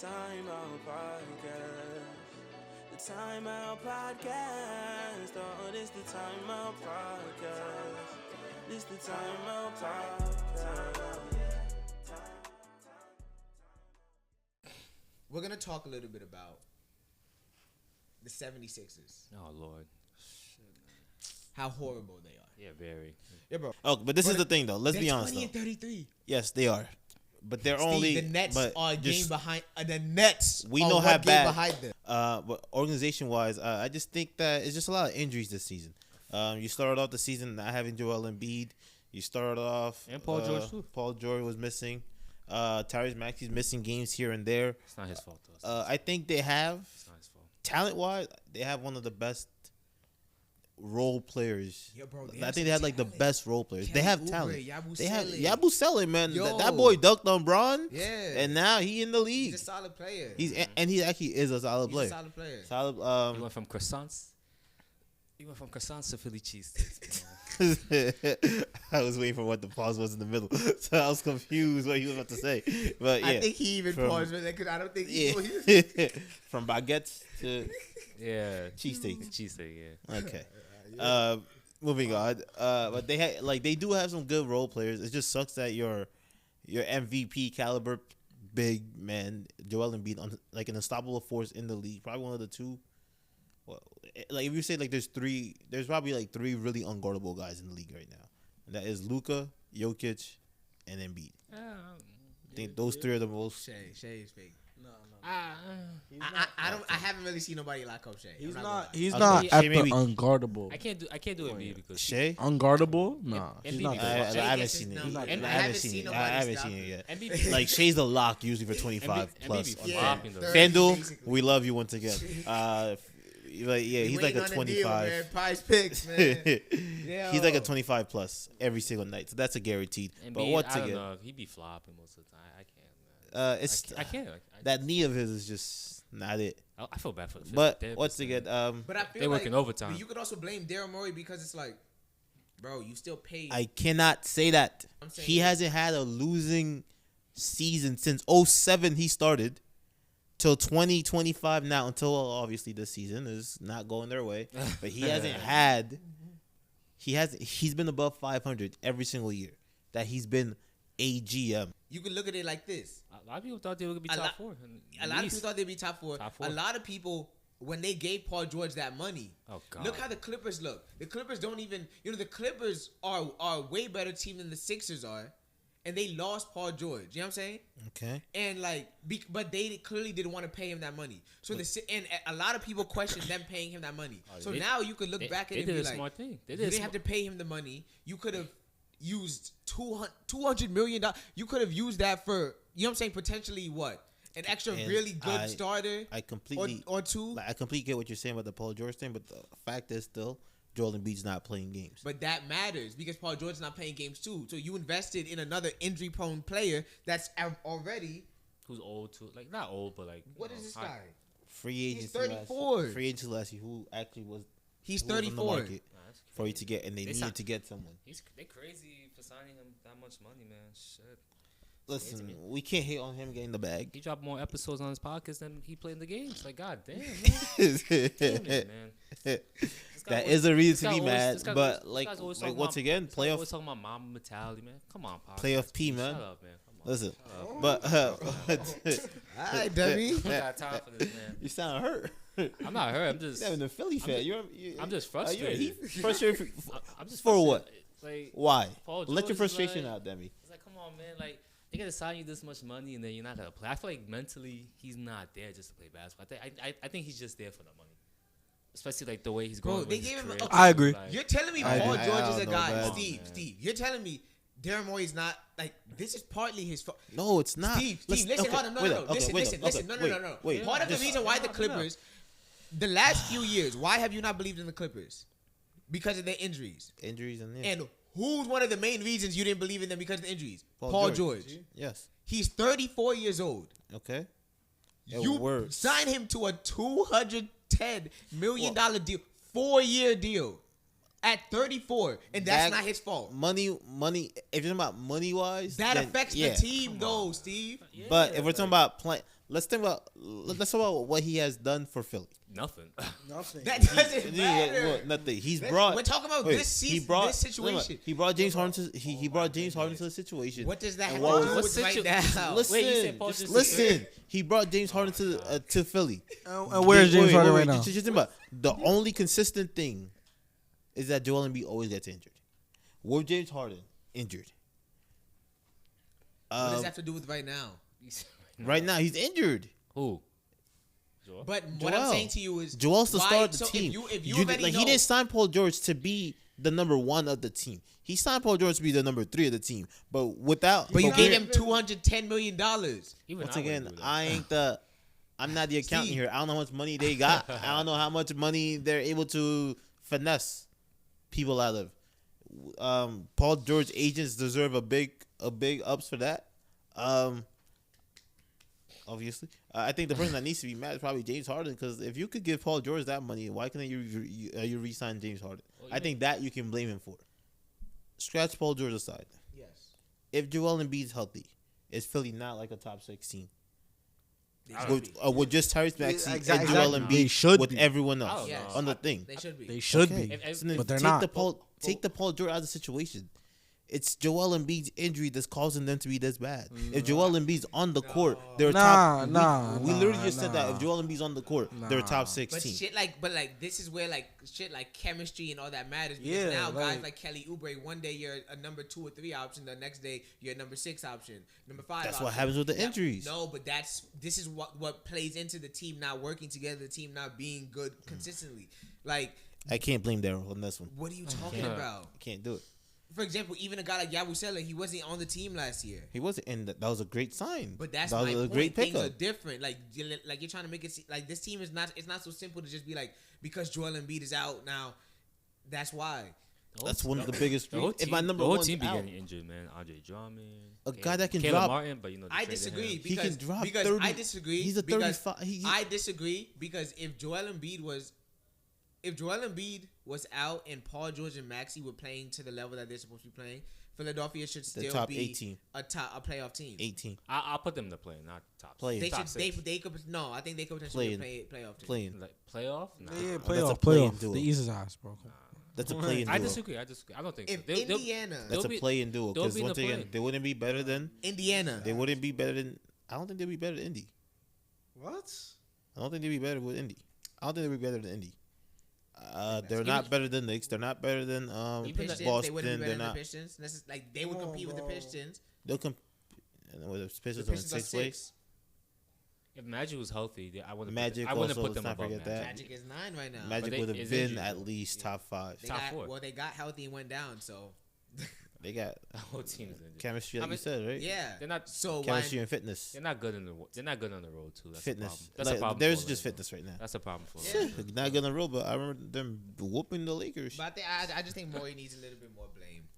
Timeout Podcast. The Timeout Podcast. Oh, this the Timeout Podcast. This the Timeout Podcast. We're going to talk a little bit about the 76ers. Oh, Lord. How horrible they are. Yeah, very. Yeah, bro. Oh, but this is the thing, though. Let's be honest, 20 though. and 33. Yes, they are. But they're Steve, only... the Nets but are a game just- behind. The Nets We are know one how game bad. behind them. But organization-wise, I just think that it's just a lot of injuries this season. You started off the season not having Joel Embiid. You started off... And Paul George, too. Paul George was missing. Tyrese Maxey's missing games here and there. It's not his fault, though. I think they have... It's not his fault. Talent-wise, they have one of the best role players. Yeah, bro, I think they have like the best role players. They have talent. Yabusele. They have Yabusele, man. Yo. That boy dunked on Braun. Yeah. And now he in the league. He's a solid player. He actually is a solid He's player. a solid player. Solid. You went from croissants? You went from croissants to Philly cheesesteaks. I was waiting for what the pause was in the middle, so I was confused what he was about to say. But yeah, I think he even from- paused for that because I don't think yeah, he from baguettes to Yeah. cheesesteaks. Cheesesteak, yeah. Okay. Moving on. But they do have some good role players. It just sucks that your MVP caliber big man Joel Embiid like an unstoppable force in the league. Probably one of the two. Well, like if you say like there's probably like three really unguardable guys in the league right now. And that is Luka, Jokic, and Embiid. I think those three are the most. Shea is fake. No. I haven't really seen nobody lock up Shea. He's I'm not. gonna lie. He's Okay, not at Shea the maybe- unguardable. I can't do Embiid because Shea? Unguardable? Nah. And He's Embiid not is- that. I haven't seen it. He's not- I I haven't haven't seen seen it. nobody I haven't stop seen it him. yet. Embiid, Like Shea's the lock usually for 25 Embiid plus. be Yeah. flopping though. 30 FanDuel, basically. we love you once again. He's like Waiting a on the 25. deal, man. Prize picks, man. Yeah. He's like a 25 plus every single night, so that's a guaranteed. But Embiid, once I don't again, know. He be flopping most of the time. I can't, man. it's I can't. that knee of his is just not it. I feel bad for the But therapist, once man. again, But I feel They like working overtime. But you could also blame Daryl Morey because it's like, bro, you still paid. I cannot say that I'm saying- he hasn't had a losing season since 07 he started till 2025 now, until obviously this season is not going their way, but he's been above 500 every single year that he's been a GM. You could look at it like this. A lot of people thought they were gonna be A top lot- four. A lot of people thought they'd be top four. Top four. A lot of people, when they gave Paul George that money, Oh God. look how the Clippers look. The Clippers don't even, the Clippers are a way better team than the Sixers are, and they lost Paul George. You know what I'm saying? Okay. And like, but they clearly didn't want to pay him that money. So and a lot of people questioned them paying him that money. So they- now you could look back at they it and did be a like, smart thing. They you did. didn't have to pay him the money. You could have used $200 million. You could have used that for, you know what I'm saying, potentially what? An extra And really good I- starter I completely or two. I completely get what you're saying about the Paul George thing, but the fact is still Joel Embiid's not playing games. But that matters because Paul George's not playing games too. So you invested in another injury-prone player that's already. Who's old too? Like not old, but like. What is this high. guy? Free agency. 34. Free agency last year, who actually was He's who was on the 34. market Nah, that's for you crazy. to get, and they They needed signed- to get someone. They crazy for signing him that much money, man. Shit. Listen, we can't hate on him getting the bag. He dropped more episodes on his podcast than he played in the games. Like, god damn, man. Damn it, man. This guy That always- is a reason this to guy be always- mad, this guy but always- like this guy's always talking once about- again, this guy playoff always talking about mama mentality, man. Come on, podcast. Playoff P, man. Shut up, man. Come on. Listen, Shut up. but All right, dummy. I got time for this, man. you sound hurt. I'm not hurt. I'm just. You're having a Philly fan. I'm just You're frustrated. frustrated. I'm just For what? frustrated. Like, Why? Paul Let your George is frustration like- out, Demi. It's like, come on, man. Like, they gotta sign you this much money and then you're not gonna play. I feel like mentally he's not there just to play basketball. I think he's just there for the money, especially like the way he's Bro, going. they with his gave him a- career. I agree. Like, You're telling me I Paul agree. George I is a don't know, guy. man. Steve, you're telling me Daryl Morey's not like this is partly his fault. No, it's not. Steve, listen, hold on, no. Listen, no. Wait, Part of the reason why the Clippers, the last few years, why have you not believed in the Clippers? Because of their injuries. Injuries in there. And who's one of the main reasons you didn't believe in them because of the injuries? Paul George. Yes. He's 34 years old. Okay. It You works. sign him to a $210 million deal, 4-year deal at 34, and that's That- not his fault. Money. If you're talking about money wise, That affects the team, though, Steve. yeah, But if we're talking about let's talk about what he has done for Philly. Nothing. Nothing. That doesn't matter. Well, nothing. We're talking about this season, this situation. He brought James Harden to he brought James Harden to the situation. What does that have And to what do was- with right now? Listen, Wait, you said Paul just George- listen. He brought James Harden to Philly. And where's James Harden right now? Just think about it. The only consistent thing is that Joel Embiid always gets injured. With James Harden injured, What does that have to do with right now? right now he's injured. Who? Joel? But what I'm Joel. saying to you is, Joel's the why- star of the so team. If you already know, He didn't sign Paul George to be the number 1 of the team. He signed Paul George to be the number 3 of the team. But but you gave we're- him $210 million. Even Once I again, wouldn't do that. I ain't the. I'm not the accountant Steve. here. I don't know how much money they got. I don't know how much money they're able to finesse people out of. Paul George agents deserve a big ups for that. Obviously, I think the person that needs to be mad is probably James Harden, because if you could give Paul George that money, why couldn't you re-sign James Harden? Well, I think that you can blame him for. Scratch Paul George aside. Yes. If Joel Embiid's healthy, is Philly not like a top 6 team? They should be. With just Tyrese Maxey and exactly. Joel They Embiid should with be. everyone I else don't know. on the thing. They should be. They should Okay. be. If- So then But they're take not. Take the Paul George out of the situation. It's Joel Embiid's injury that's causing them to be this bad. If Joel Embiid's on the court, they're top. We literally just said that. If Joel Embiid's on the court, they're a top 6 But team. but this is where shit like chemistry and all that matters. Because Yeah, now guys like- like Kelly Oubre, one day you're a number 2 or 3 option, the next day you're a number 6 option, number 5. That's option. what happens with the Yeah, injuries. No, but this is what plays into the team not working together, the team not being good consistently. Like, I can't blame Daryl on this one. what are you talking Yeah. about? I can't do it. For example, even a guy like Yabusele, he wasn't on the team last year. He wasn't, and that was a great sign. But that's that my was a point. great Things are pickup. different. Like you're trying to make it like this team is not. It's not so simple to just be like, because Joel Embiid is out now, that's why. That's one of the biggest. The whole If team, my number the whole one's team be out, getting injured, man. Andre Drummond, A guy that can Caleb drop- Martin, but you know, they I traded disagree him. He because can drop because 30. I disagree. He's a because 35. I disagree because if Joel Embiid was out and Paul George and Maxey were playing to the level that they're supposed to be playing, Philadelphia should still top be 18. a playoff team. 18 I'll put them to play, not top. Play. They top should. six. They could. No, I think they could potentially be a playoff team. playing. Like playoff. Nah. Yeah, That's a playoff. play-in duo. The East is ours, bro. That's a play-in duo. I disagree. I don't think so. If They'll- Indiana, That's They'll a be- play-in duo. they'll Because be in once the again, play. they wouldn't be better than. Indiana, They wouldn't be better than. I don't think they'd be better than Indy. What? I don't think they'd be better with Indy. I don't think they'd be better than Indy. They're Even- not better than Knicks. They're not better than Even Pistons, Boston. they wouldn't be better They're than the not. Pistons. This is like they would compete with the Pistons. They'll come. And with the The Pistons on Pistons are 6th place. 6. If Magic was healthy, I wouldn't. Magic I wouldn't also, put them let's not above forget Magic. that. Magic is 9 right now. Magic they- would have is been injured, at though. least top 5. They top got, 4. Well, they got healthy and went down. So They got The whole team is injured. chemistry, I like you mean, said, right? yeah. They're not. So why? Chemistry and fitness. They're not good in the. They're not good on the road too. That's Fitness. A problem. That's Like, a problem. There's for just Orlando. fitness right now. That's a problem for. Yeah. Orlando. Not gonna roll, but I remember them whooping the Lakers. But I just think Morey needs a little bit more blame.